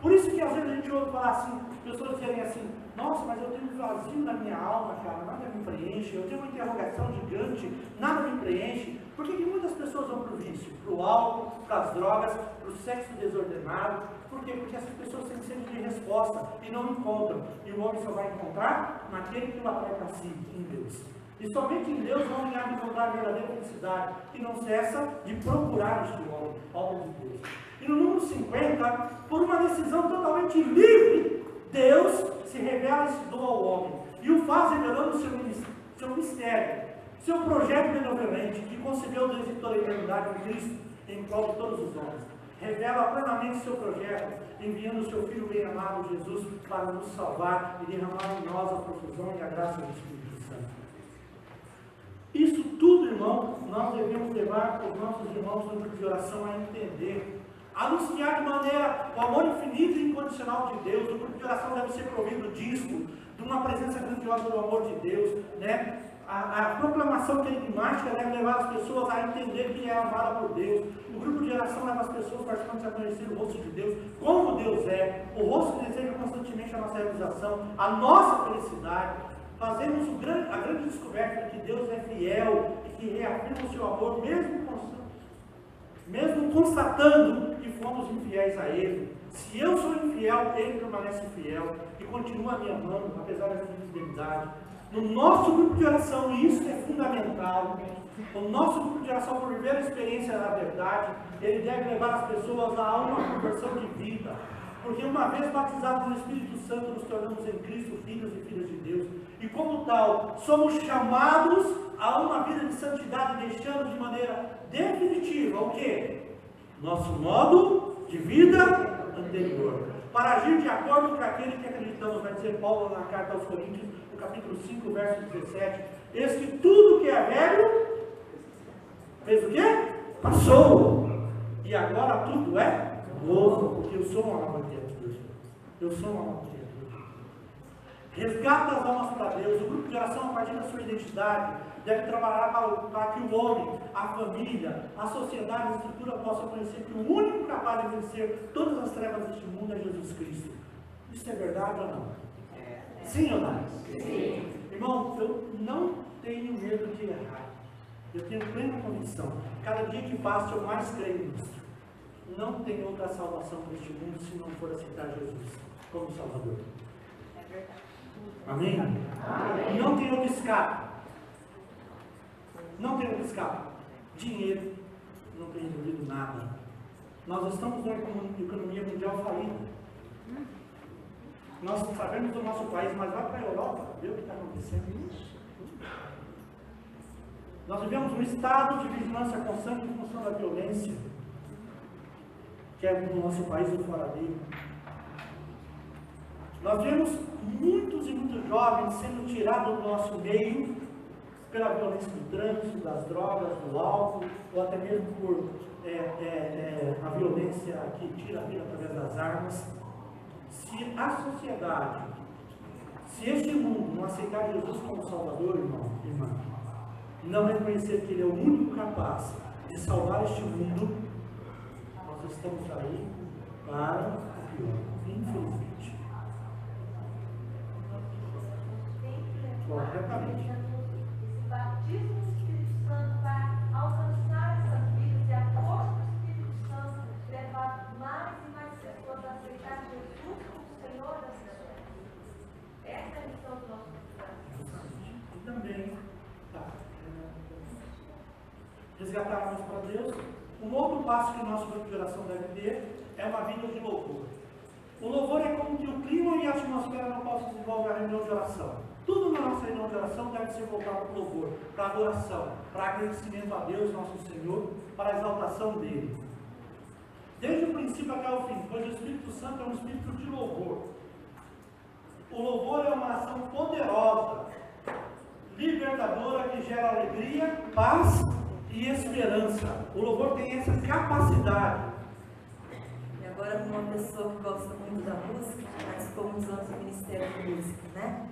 Por isso que às vezes a gente ouve falar assim, pessoas dizerem assim, nossa, mas eu tenho um vazio na minha alma, cara, nada me preenche, eu tenho uma interrogação gigante, nada me preenche. Por que muitas pessoas vão para o vício? Para o álcool, para as drogas, para o sexo desordenado? Por quê? Porque essas pessoas têm sede de resposta e não encontram. E o homem só vai encontrar naquele que o atrai para si, em Deus. E somente em Deus o homem há de encontrar a verdadeira felicidade, e não cessa de procurar este homem, obra de Deus. E no número 50, por uma decisão totalmente livre, Deus se revela e se doa ao homem, e o faz revelando seu mistério, seu projeto benevolente, que concebeu desde toda a eternidade em Cristo, em prol de todos os homens. Revela plenamente seu projeto, enviando o seu Filho bem-amado Jesus para nos salvar e derramar em nós a profusão e a graça do Espírito Santo. Isso tudo, irmão, nós devemos levar os nossos irmãos no grupo de oração a entender. Anunciar de maneira o amor infinito e incondicional de Deus. O grupo de oração deve ser provido disso, de uma presença grandiosa do amor de Deus, né? A proclamação querigmática deve levar as pessoas a entender que é amada por Deus. O grupo de oração leva as pessoas participantes a conhecer o rosto de Deus, como Deus é, o rosto que deseja constantemente a nossa realização, a nossa felicidade. Fazemos a grande descoberta de que Deus é fiel e que reafirma o seu amor, mesmo constatando que fomos infiéis a Ele. Se eu sou infiel, Ele permanece fiel e continua me amando, apesar da minha infidelidade. No nosso grupo de oração, e isso é fundamental, o nosso grupo de oração, por viver a experiência da verdade, ele deve levar as pessoas a uma conversão de vida. Porque uma vez batizados no Espírito Santo, nos tornamos em Cristo filhos e filhas de Deus. E como tal, somos chamados a uma vida de santidade, deixando de maneira definitiva o quê? Nosso modo de vida anterior. Para agir de acordo com aquele que acreditamos, vai dizer Paulo na carta aos Coríntios, no capítulo 5, verso 17. Eis que tudo que é velho, fez o quê? Passou. E agora tudo é novo, porque eu sou uma nova criatura. Eu sou uma nova criatura. Resgata as almas para Deus. O grupo de oração, a partir da sua identidade, deve trabalhar para que o homem, a família, a sociedade, a estrutura possam conhecer que o único capaz de vencer todas as trevas deste mundo é Jesus Cristo. Isso é verdade ou não? Sim ou não? Sim. Irmão, eu não tenho medo de errar. Eu tenho plena convicção. Cada dia que passa eu mais creio nisso. Não tem outra salvação para este mundo se não for aceitar Jesus como Salvador. É verdade. Amém? Amém? Não tem outro escape. Não tem outro escape. Dinheiro não tem resolvido nada. Nós estamos numa economia mundial falida. Nós sabemos do nosso país, mas vai para a Europa, vê o que está acontecendo. Nós vivemos um estado de vigilância constante em função da violência, que é no nosso país ou fora dele. Nós vemos muitos e muitos jovens sendo tirados do nosso meio pela violência do trânsito, das drogas, do álcool, ou até mesmo por a violência que tira a vida através das armas. Se a sociedade, se este mundo não aceitar Jesus como Salvador, irmão, irmã, não reconhecer que Ele é o único capaz de salvar este mundo, nós estamos aí para o pior, infelizmente. Corretamente. Esse batismo do Espírito Santo vai alcançar essas vidas e a força do Espírito Santo levar também resgatarmos para Deus. Um outro passo que o nosso grupo de oração deve ter é uma vida de louvor. O louvor é como que o clima e a atmosfera no qual se desenvolve a reunião de oração. Tudo na nossa reunião de oração deve ser voltado para o louvor, para a adoração, para agradecimento a Deus, nosso Senhor, para a exaltação dele. Desde o princípio até o fim, pois o Espírito Santo é um espírito de louvor. O louvor é uma ação poderosa, libertadora, que gera alegria, paz e esperança. O louvor tem essa capacidade. E agora, uma pessoa que gosta muito da música, mas ficou muitos anos no Ministério de Música, né?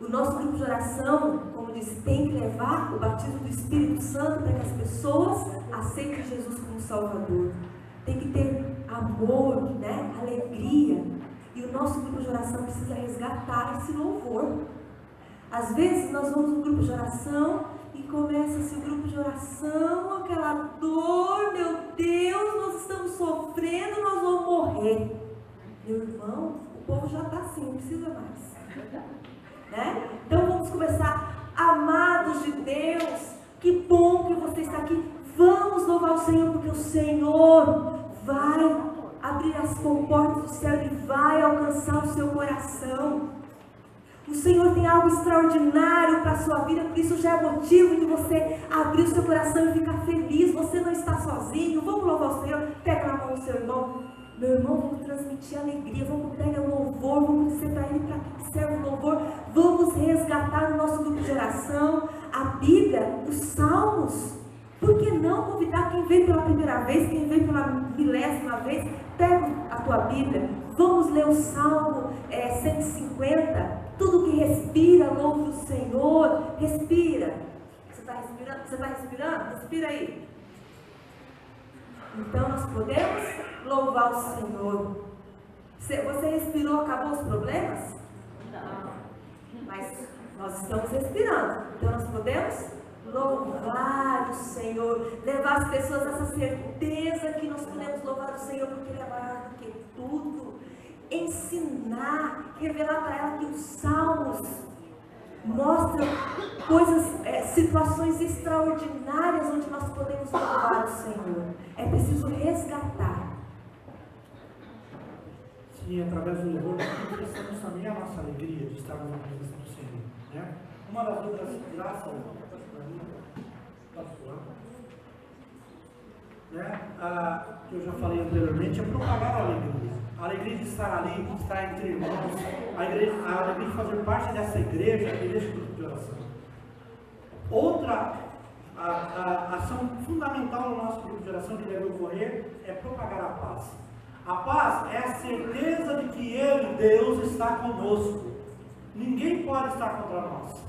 O nosso grupo de oração, como disse, tem que levar o batismo do Espírito Santo para que as pessoas aceitem Jesus como Salvador. Tem que ter amor, né? Alegria. E o nosso grupo de oração precisa resgatar esse louvor. Às vezes nós vamos no grupo de oração e começa-se o grupo de oração, aquela dor, meu Deus, nós estamos sofrendo, nós vamos morrer. Meu irmão, o povo já está assim, não precisa mais. Né? Então vamos começar, amados de Deus, que bom que você está aqui. Vamos louvar o Senhor, porque o Senhor vai abrir as comportas do céu e vai alcançar o seu coração. O Senhor tem algo extraordinário para a sua vida, por isso já é motivo de você abrir o seu coração e ficar feliz. Você não está sozinho. Vamos louvar o Senhor. Pega na mão do seu irmão. Meu irmão, vamos transmitir alegria, vamos pegar o louvor, vamos dizer para ele para que serve o louvor. Vamos resgatar o nosso grupo de oração, a Bíblia, os Salmos. Por que não convidar quem veio pela primeira vez, quem veio pela milésima vez? Pega a tua Bíblia, vamos ler o Salmo 150. Tudo que respira, louve o Senhor. Respira. Você está respirando? Você está respirando? Respira aí. Então nós podemos louvar o Senhor. Você respirou, acabou os problemas? Não. Mas nós estamos respirando. Então nós podemos louvar o Senhor. Levar as pessoas a essa certeza que nós podemos louvar o Senhor, porque Ele é maior do que tudo. Ensinar, revelar para ela que os Salmos mostram coisas, situações extraordinárias onde nós podemos louvar o Senhor. É preciso resgatar. Sim, através do louvor, nós expressamos também a nossa alegria de estarmos na presença do Senhor. Né? Uma das outras graças, que eu já falei anteriormente, é propagar a alegria. A alegria de estar ali, de estar entre irmãos, a alegria de fazer parte dessa igreja, a igreja do grupo de oração. Outra ação fundamental no nosso grupo de oração que deve ocorrer é propagar a paz. A paz é a certeza de que Ele, Deus, está conosco. Ninguém pode estar contra nós.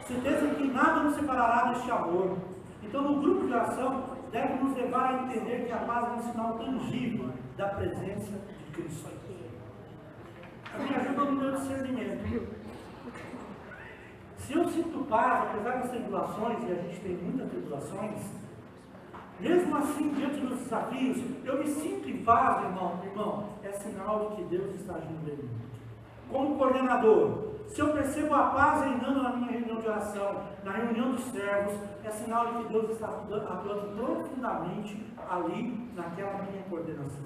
Certeza de que nada nos separará deste amor. Então, no grupo de oração, deve nos levar a entender que a paz é um sinal tangível da presença de Cristo. Me ajuda no meu discernimento. Se eu sinto paz, apesar das tribulações, e a gente tem muitas tribulações, mesmo assim, diante dos desafios, eu me sinto em paz, irmão, é sinal de que Deus está agindo em mim. Como coordenador, se eu percebo a paz reinando na minha reunião de oração, na reunião dos servos, é sinal de que Deus está atuando profundamente ali, naquela minha coordenação.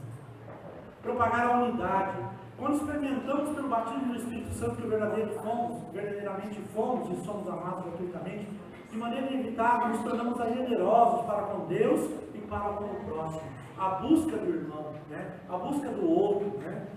Propagar a unidade. Quando experimentamos pelo batismo do Espírito Santo que verdadeiramente fomos e somos amados gratuitamente, de maneira inevitável nos tornamos generosos para com Deus e para com o próximo. A busca do irmão, né? A busca do outro, né?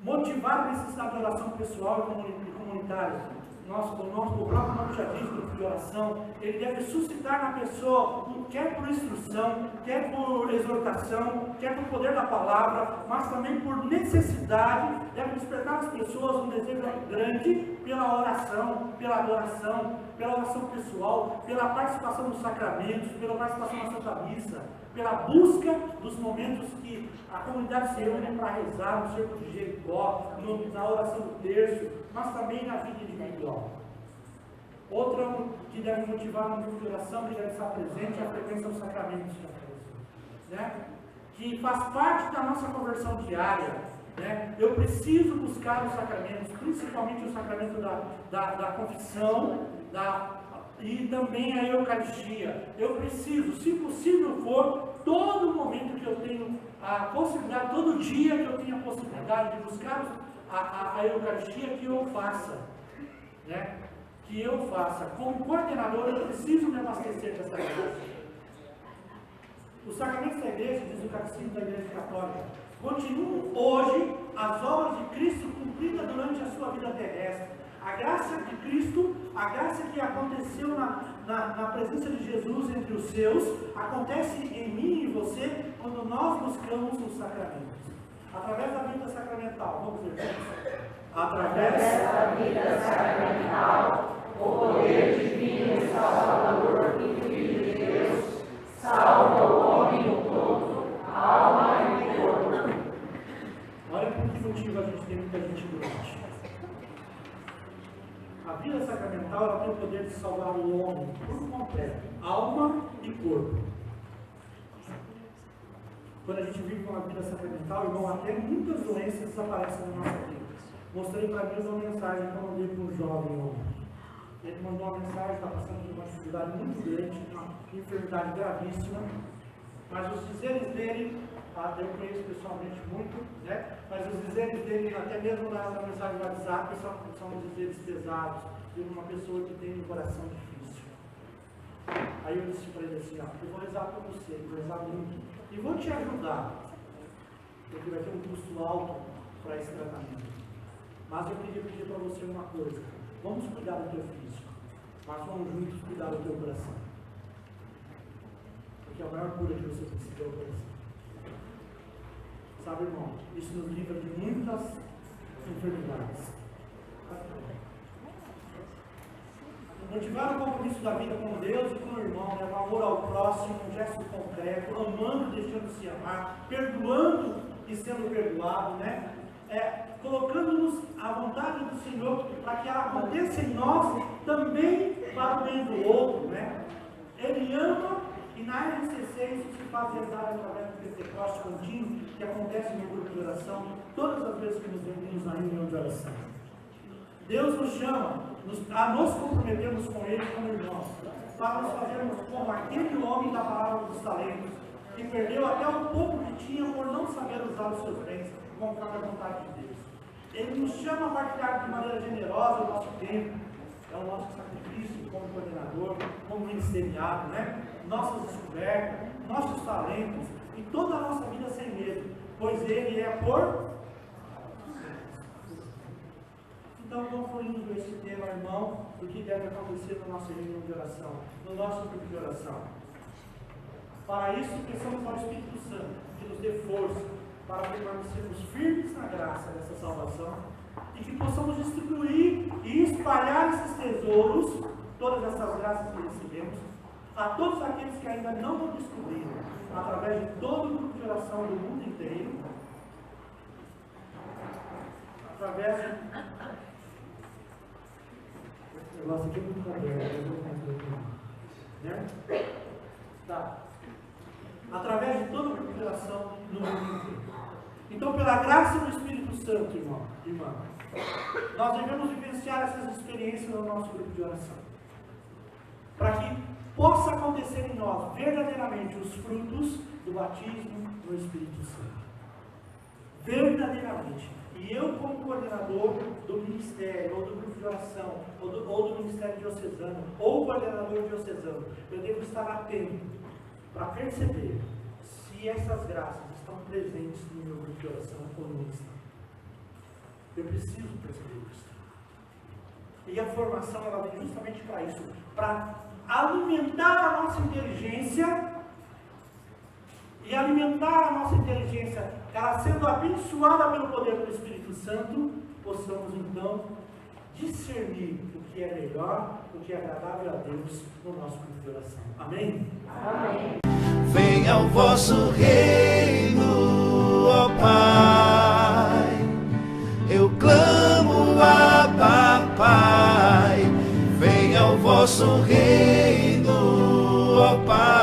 Motivar a necessidade de oração pessoal e comunitária. O próprio nome já diz, grupo de oração, ele deve suscitar na pessoa, quer por instrução, quer por exortação, quer por poder da palavra, mas também por necessidade, deve despertar nas pessoas um desejo grande pela oração, pela adoração, pela oração pessoal, pela participação nos sacramentos, pela participação na Santa Missa, pela busca dos momentos que a comunidade se reúne para rezar no cerco de Jericó, na oração do terço, mas também na vida individual. Outra que deve motivar no grupo de oração, que deve estar presente, é a frequência dos sacramentos, né? Que faz parte da nossa conversão diária. né? Eu preciso buscar os sacramentos, principalmente o sacramento da confissão, e também a Eucaristia. Eu preciso, se possível for, todo momento que eu tenho a possibilidade, todo dia que eu tenho a possibilidade de buscar a Eucaristia, que eu faça, né? Que eu faça. Como coordenador, eu preciso me abastecer dessa graça. Os sacramentos da igreja, diz o Catecismo da Igreja Católica, continuam hoje as obras de Cristo cumpridas durante a sua vida terrestre. A graça de Cristo, a graça que aconteceu na presença de Jesus entre os seus, acontece em mim e em você quando nós buscamos os sacramentos. Através da vida sacramental, vamos ver. Através da vida sacramental, o poder divino e salvador do Filho de Deus salva o homem no todo, alma e corpo. Olha por que motivo a gente tem muita gente doente. A vida sacramental ela tem o poder de salvar o homem por completo, alma e corpo. Quando a gente vive uma vida sacramental, irmão, até muitas doenças desaparecem na nossa vida. Mostrei para mim uma mensagem que eu mandei para um jovem homem. Ele mandou uma mensagem, está passando por uma dificuldade muito grande, uma enfermidade gravíssima, mas os dizeres dele, eu conheço pessoalmente muito, né? Mas os dizeres dele, até mesmo na mensagem do WhatsApp, são dizeres pesados, de uma pessoa que tem um coração difícil. Aí eu disse para ele assim, eu vou rezar para você, vou rezar muito, e vou te ajudar, porque vai ter um custo alto para esse tratamento. Mas eu queria pedir para você uma coisa, vamos cuidar do teu físico, mas vamos juntos cuidar do teu coração. Porque a maior cura que você precisa é o coração. Sabe, irmão, isso nos livra de muitas enfermidades. Motivar o compromisso da vida com Deus e com o irmão, né? O amor ao próximo, um gesto concreto, amando, deixando-se amar, perdoando e sendo perdoado, né? Colocando-nos à vontade do Senhor para que ela aconteça em nós também para o bem do outro, né? Ele ama e na RCC isso se faz verdade através do Pentecoste contínuo que acontece no grupo de oração todas as vezes que nos reunimos na reunião de oração. Deus nos chama a nos comprometermos com Ele como irmãos, para nos fazermos como aquele homem da parábola dos talentos, que perdeu até o pouco que tinha por não saber usar os seus bens, conforme a vontade de Deus. Ele nos chama a partilhar de maneira generosa o nosso tempo, é o nosso sacrifício como coordenador, como ministeriado, né? Nossas descobertas, nossos talentos e toda a nossa vida sem medo, pois Ele é por. Então, concluindo esse tema, irmão, do que deve acontecer na nossa reunião de oração, no nosso grupo de oração. Para isso, pensamos ao Espírito Santo, que nos dê força para permanecermos firmes na graça dessa salvação e que possamos distribuir e espalhar esses tesouros, todas essas graças que recebemos, a todos aqueles que ainda não o descobriram, através de todo o grupo de oração do mundo inteiro, através de. O negócio aqui é muito complexo, né? Tá. Através de toda a grupo de oração no mundo inteiro. Então, pela graça do Espírito Santo, irmã, nós devemos vivenciar essas experiências no nosso grupo de oração, para que possa acontecer em nós verdadeiramente os frutos do batismo no Espírito Santo. Verdadeiramente. E eu, como coordenador do ministério, ou do grupo de oração, ou do ministério diocesano, ou coordenador diocesano, eu devo estar atento para perceber se essas graças estão presentes no meu grupo de oração ou não estão. Eu preciso perceber isso. E a formação ela vem justamente para isso, para alimentar a nossa inteligência, e alimentar a nossa inteligência, ela sendo abençoada pelo poder do Espírito Santo, possamos então discernir o que é melhor, o que é agradável a Deus no nosso grupo de oração. Amém? Amém. Venha o vosso reino, ó Pai. Eu clamo a Pai. Venha o vosso reino, ó Pai.